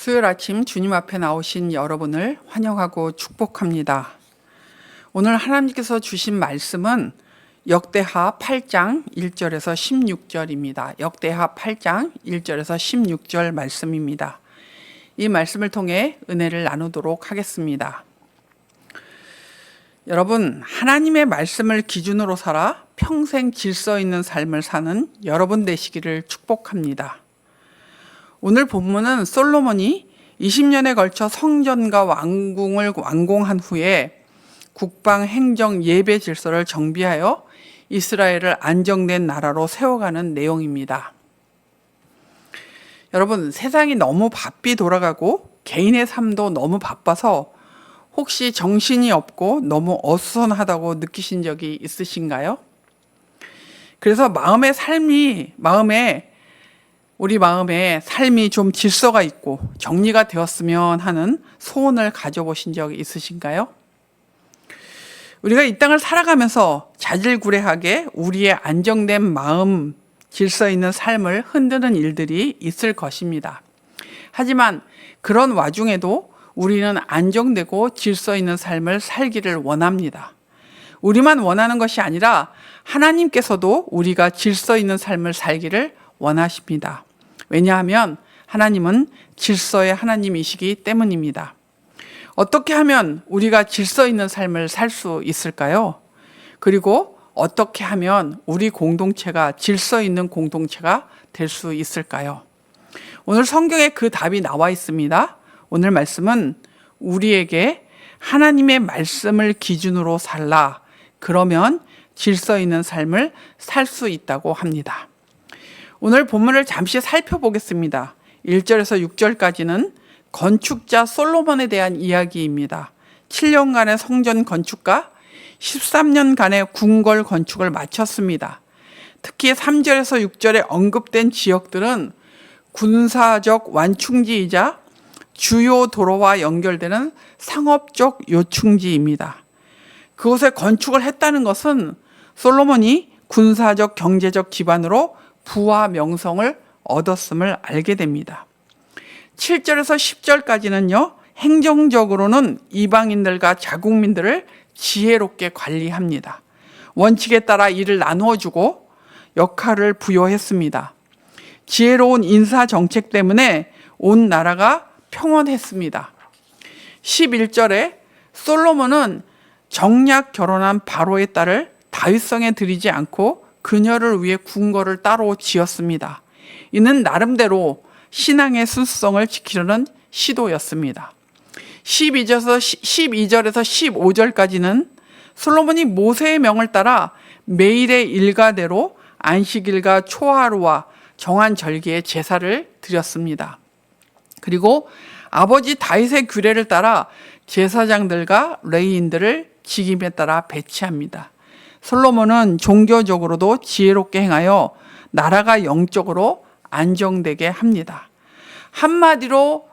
수요일 아침 주님 앞에 나오신 여러분을 환영하고 축복합니다. 오늘 하나님께서 주신 말씀은 역대하 8장 1절에서 16절입니다. 역대하 8장 1절에서 16절 말씀입니다. 이 말씀을 통해 은혜를 나누도록 하겠습니다. 여러분, 하나님의 말씀을 기준으로 살아 평생 질서 있는 삶을 사는 여러분 되시기를 축복합니다. 오늘 본문은 솔로몬이 20년에 걸쳐 성전과 왕궁을 완공한 후에 국방, 행정, 예배 질서를 정비하여 이스라엘을 안정된 나라로 세워가는 내용입니다. 여러분, 세상이 너무 바삐 돌아가고 개인의 삶도 너무 바빠서 혹시 정신이 없고 너무 어수선하다고 느끼신 적이 있으신가요? 그래서 우리 마음에 삶이 좀 질서가 있고 정리가 되었으면 하는 소원을 가져보신 적이 있으신가요? 우리가 이 땅을 살아가면서 자질구레하게 우리의 안정된 마음, 질서 있는 삶을 흔드는 일들이 있을 것입니다. 하지만 그런 와중에도 우리는 안정되고 질서 있는 삶을 살기를 원합니다. 우리만 원하는 것이 아니라 하나님께서도 우리가 질서 있는 삶을 살기를 원하십니다. 왜냐하면 하나님은 질서의 하나님이시기 때문입니다. 어떻게 하면 우리가 질서 있는 삶을 살 수 있을까요? 그리고 어떻게 하면 우리 공동체가 질서 있는 공동체가 될 수 있을까요? 오늘 성경에 그 답이 나와 있습니다. 오늘 말씀은 우리에게 하나님의 말씀을 기준으로 살라. 그러면 질서 있는 삶을 살 수 있다고 합니다. 오늘 본문을 잠시 살펴보겠습니다. 1절에서 6절까지는 건축자 솔로몬에 대한 이야기입니다. 7년간의 성전 건축과 13년간의 궁궐 건축을 마쳤습니다. 특히 3절에서 6절에 언급된 지역들은 군사적 완충지이자 주요 도로와 연결되는 상업적 요충지입니다. 그곳에 건축을 했다는 것은 솔로몬이 군사적 경제적 기반으로 부와 명성을 얻었음을 알게 됩니다. 7절에서 10절까지는요, 행정적으로는 이방인들과 자국민들을 지혜롭게 관리합니다. 원칙에 따라 일을 나누어 주고 역할을 부여했습니다. 지혜로운 인사 정책 때문에 온 나라가 평온했습니다. 11절에 솔로몬은 정략 결혼한 바로의 딸을 다윗성에 들이지 않고 그녀를 위해 궁궐을 따로 지었습니다. 이는 나름대로 신앙의 순수성을 지키려는 시도였습니다. 12절에서 15절까지는 솔로몬이 모세의 명을 따라 매일의 일과대로 안식일과 초하루와 정한 절기에 제사를 드렸습니다. 그리고 아버지 다윗의 규례를 따라 제사장들과 레위인들을 직임에 따라 배치합니다. 솔로몬은 종교적으로도 지혜롭게 행하여 나라가 영적으로 안정되게 합니다. 한마디로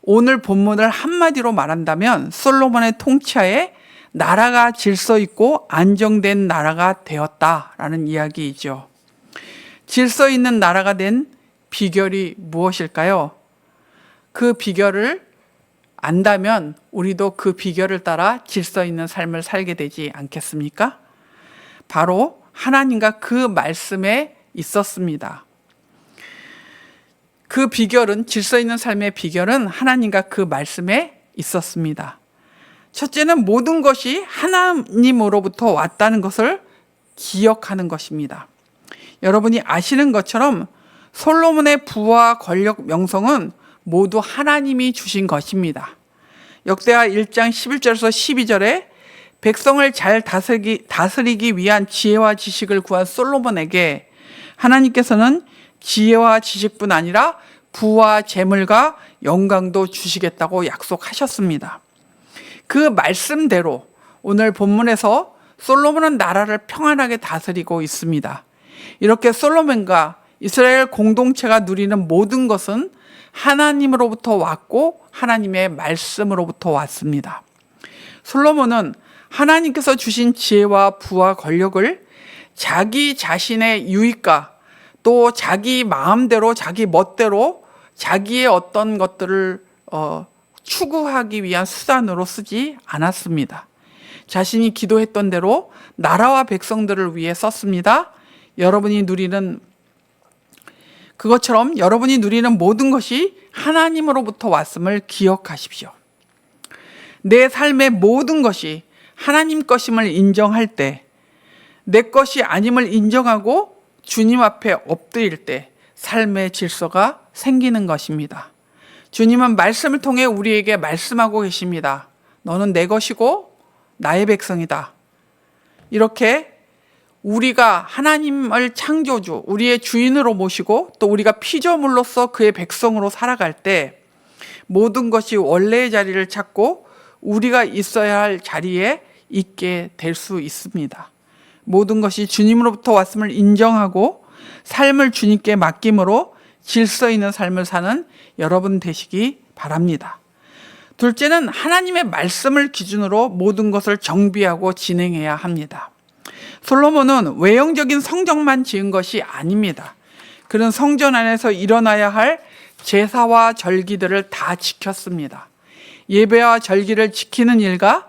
오늘 본문을 한마디로 말한다면 솔로몬의 통치하에 나라가 질서 있고 안정된 나라가 되었다라는 이야기이죠. 질서 있는 나라가 된 비결이 무엇일까요? 그 비결을 안다면 우리도 그 비결을 따라 질서 있는 삶을 살게 되지 않겠습니까? 바로 하나님과 그 말씀에 있었습니다. 그 비결은, 질서 있는 삶의 비결은 하나님과 그 말씀에 있었습니다. 첫째는 모든 것이 하나님으로부터 왔다는 것을 기억하는 것입니다. 여러분이 아시는 것처럼 솔로몬의 부와 권력, 명성은 모두 하나님이 주신 것입니다. 역대하 1장 11절에서 12절에 백성을 잘 다스리기 위한 지혜와 지식을 구한 솔로몬에게 하나님께서는 지혜와 지식뿐 아니라 부와 재물과 영광도 주시겠다고 약속하셨습니다. 그 말씀대로 오늘 본문에서 솔로몬은 나라를 평안하게 다스리고 있습니다. 이렇게 솔로몬과 이스라엘 공동체가 누리는 모든 것은 하나님으로부터 왔고 하나님의 말씀으로부터 왔습니다. 솔로몬은 하나님께서 주신 지혜와 부와 권력을 자기 자신의 유익과 또 자기 마음대로, 자기 멋대로 자기의 어떤 것들을 추구하기 위한 수단으로 쓰지 않았습니다. 자신이 기도했던 대로 나라와 백성들을 위해 썼습니다. 그것처럼 여러분이 누리는 모든 것이 하나님으로부터 왔음을 기억하십시오. 내 삶의 모든 것이 하나님 것임을 인정할 때, 내 것이 아님을 인정하고 주님 앞에 엎드릴 때 삶의 질서가 생기는 것입니다. 주님은 말씀을 통해 우리에게 말씀하고 계십니다. 너는 내 것이고 나의 백성이다. 이렇게 우리가 하나님을 창조주, 우리의 주인으로 모시고 또 우리가 피조물로서 그의 백성으로 살아갈 때 모든 것이 원래의 자리를 찾고 우리가 있어야 할 자리에 있게 될 수 있습니다. 모든 것이 주님으로부터 왔음을 인정하고 삶을 주님께 맡김으로 질서 있는 삶을 사는 여러분 되시기 바랍니다. 둘째는 하나님의 말씀을 기준으로 모든 것을 정비하고 진행해야 합니다. 솔로몬은 외형적인 성전만 지은 것이 아닙니다. 그는 성전 안에서 일어나야 할 제사와 절기들을 다 지켰습니다. 예배와 절기를 지키는 일과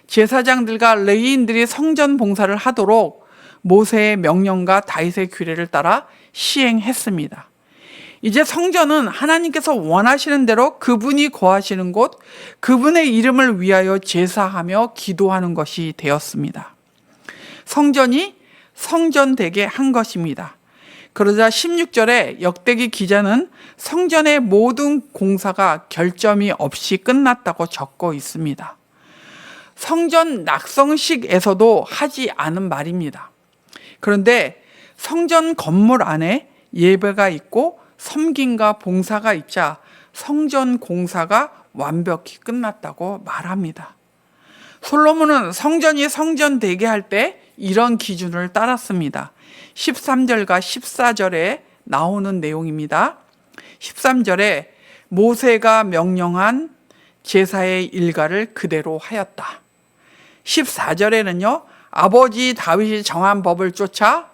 제사장들과 레위인들이 성전 봉사를 하도록 모세의 명령과 다윗의 규례를 따라 시행했습니다. 이제 성전은 하나님께서 원하시는 대로 그분이 거하시는 곳, 그분의 이름을 위하여 제사하며 기도하는 것이 되었습니다. 성전이 성전되게 한 것입니다. 그러자 16절에 역대기 기자는 성전의 모든 공사가 결점이 없이 끝났다고 적고 있습니다. 성전 낙성식에서도 하지 않은 말입니다. 그런데 성전 건물 안에 예배가 있고 섬김과 봉사가 있자 성전 공사가 완벽히 끝났다고 말합니다. 솔로몬은 성전이 성전되게 할 때 이런 기준을 따랐습니다. 13절과 14절에 나오는 내용입니다. 13절에 모세가 명령한 제사의 일과를 그대로 하였다. 14절에는요, 아버지 다윗이 정한 법을 쫓아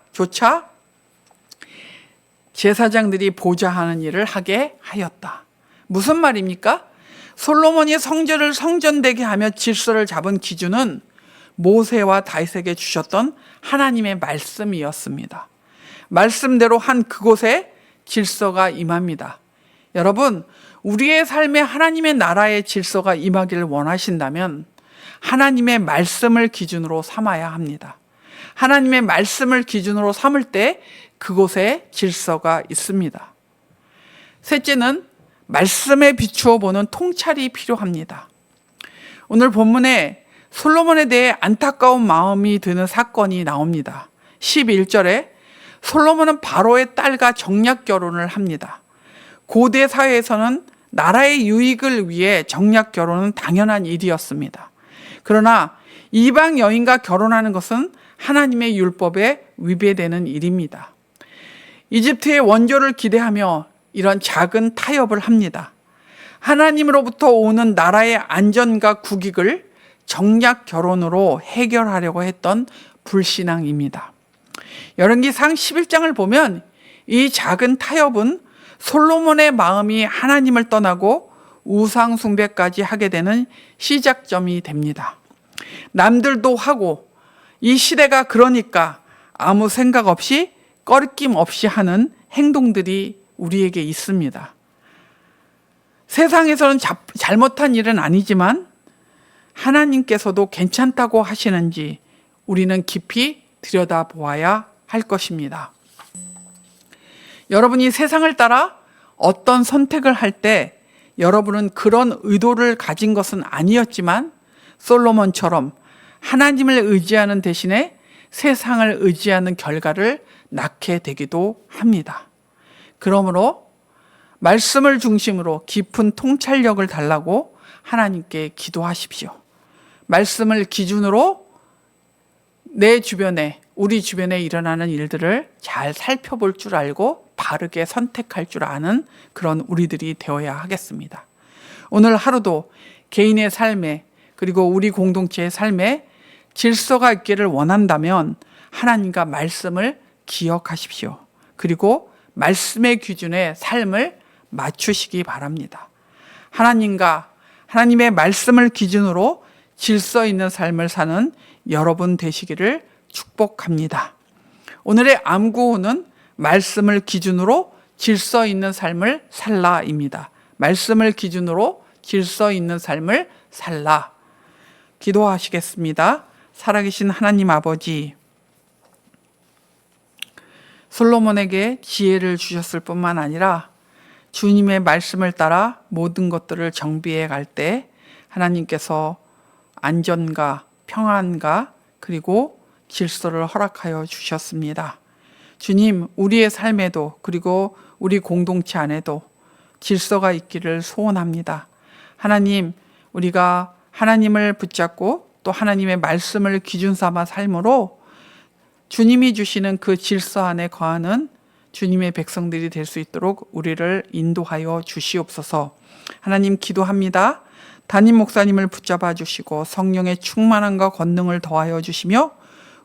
제사장들이 보좌하는 일을 하게 하였다. 무슨 말입니까? 솔로몬이 성전을 성전되게 하며 질서를 잡은 기준은 모세와 다윗에게 주셨던 하나님의 말씀이었습니다. 말씀대로 한 그곳에 질서가 임합니다. 여러분, 우리의 삶에 하나님의 나라의 질서가 임하기를 원하신다면 하나님의 말씀을 기준으로 삼아야 합니다. 하나님의 말씀을 기준으로 삼을 때 그곳에 질서가 있습니다. 셋째는 말씀에 비추어 보는 통찰이 필요합니다. 오늘 본문에 솔로몬에 대해 안타까운 마음이 드는 사건이 나옵니다. 11절에 솔로몬은 바로의 딸과 정략 결혼을 합니다. 고대 사회에서는 나라의 유익을 위해 정략 결혼은 당연한 일이었습니다. 그러나 이방 여인과 결혼하는 것은 하나님의 율법에 위배되는 일입니다. 이집트의 원조를 기대하며 이런 작은 타협을 합니다. 하나님으로부터 오는 나라의 안전과 국익을 정략 결혼으로 해결하려고 했던 불신앙입니다. 열왕기상 11장을 보면 이 작은 타협은 솔로몬의 마음이 하나님을 떠나고 우상 숭배까지 하게 되는 시작점이 됩니다. 남들도 하고 이 시대가 그러니까 아무 생각 없이 꺼리낌 없이 하는 행동들이 우리에게 있습니다. 세상에서는 잘못한 일은 아니지만 하나님께서도 괜찮다고 하시는지 우리는 깊이 들여다보아야 할 것입니다. 여러분이 세상을 따라 어떤 선택을 할 때 여러분은 그런 의도를 가진 것은 아니었지만 솔로몬처럼 하나님을 의지하는 대신에 세상을 의지하는 결과를 낳게 되기도 합니다. 그러므로 말씀을 중심으로 깊은 통찰력을 달라고 하나님께 기도하십시오. 말씀을 기준으로 내 주변에, 우리 주변에 일어나는 일들을 잘 살펴볼 줄 알고 바르게 선택할 줄 아는 그런 우리들이 되어야 하겠습니다. 오늘 하루도 개인의 삶에 그리고 우리 공동체의 삶에 질서가 있기를 원한다면 하나님과 말씀을 기억하십시오. 그리고 말씀의 기준에 삶을 맞추시기 바랍니다. 하나님과 하나님의 말씀을 기준으로 질서 있는 삶을 사는 여러분 되시기를 축복합니다. 오늘의 암구호는 말씀을 기준으로 질서 있는 삶을 살라입니다. 말씀을 기준으로 질서 있는 삶을 살라. 기도하시겠습니다. 살아계신 하나님 아버지, 솔로몬에게 지혜를 주셨을 뿐만 아니라 주님의 말씀을 따라 모든 것들을 정비해 갈 때 하나님께서 안전과 평안과 그리고 질서를 허락하여 주셨습니다. 주님, 우리의 삶에도 그리고 우리 공동체 안에도 질서가 있기를 소원합니다. 하나님, 우리가 하나님을 붙잡고 또 하나님의 말씀을 기준 삼아 삶으로 주님이 주시는 그 질서 안에 거하는 주님의 백성들이 될 수 있도록 우리를 인도하여 주시옵소서. 하나님 기도합니다. 담임 목사님을 붙잡아 주시고 성령의 충만함과 권능을 더하여 주시며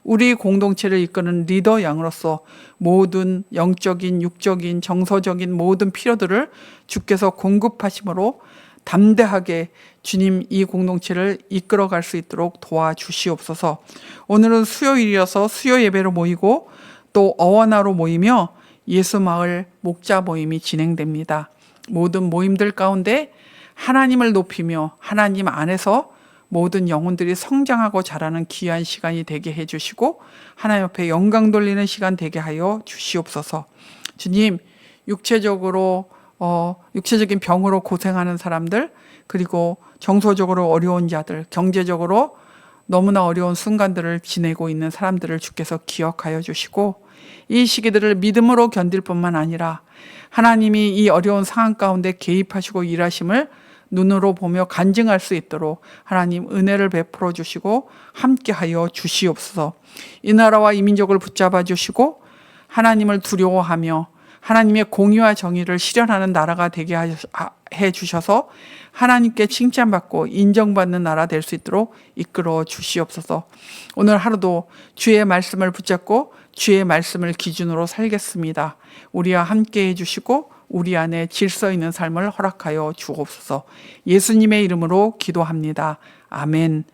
우리 공동체를 이끄는 리더 양으로서 모든 영적인, 육적인, 정서적인 모든 필요들을 주께서 공급하심으로 담대하게 주님 이 공동체를 이끌어갈 수 있도록 도와주시옵소서. 오늘은 수요일이어서 수요 예배로 모이고 또 어원화로 모이며 예수마을 목자 모임이 진행됩니다. 모든 모임들 가운데 하나님을 높이며 하나님 안에서 모든 영혼들이 성장하고 자라는 귀한 시간이 되게 해주시고 하나님 앞에 영광 돌리는 시간 되게 하여 주시옵소서. 주님, 육체적인 병으로 고생하는 사람들, 그리고 정서적으로 어려운 자들, 경제적으로 너무나 어려운 순간들을 지내고 있는 사람들을 주께서 기억하여 주시고 이 시기들을 믿음으로 견딜 뿐만 아니라 하나님이 이 어려운 상황 가운데 개입하시고 일하심을 눈으로 보며 간증할 수 있도록 하나님 은혜를 베풀어 주시고 함께하여 주시옵소서. 이 나라와 이 민족을 붙잡아 주시고 하나님을 두려워하며 하나님의 공의와 정의를 실현하는 나라가 되게 해 주셔서 하나님께 칭찬받고 인정받는 나라 될 수 있도록 이끌어 주시옵소서. 오늘 하루도 주의 말씀을 붙잡고 주의 말씀을 기준으로 살겠습니다. 우리와 함께 해주시고 우리 안에 질서 있는 삶을 허락하여 주옵소서. 예수님의 이름으로 기도합니다. 아멘.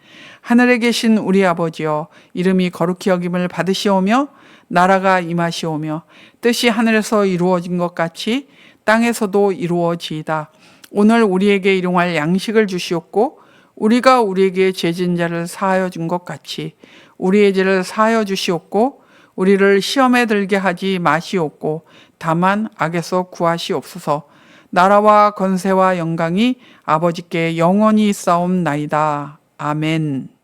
하늘에 계신 우리 아버지여, 이름이 거룩히 여김을 받으시오며 나라가 임하시오며 뜻이 하늘에서 이루어진 것 같이 땅에서도 이루어지이다. 오늘 우리에게 일용할 양식을 주시옵고 우리가 우리에게 죄진 자를 사하여 준 것 같이 우리의 죄를 사하여 주시옵고 우리를 시험에 들게 하지 마시옵고 다만 악에서 구하시옵소서. 나라와 권세와 영광이 아버지께 영원히 있사옵나이다. 아멘.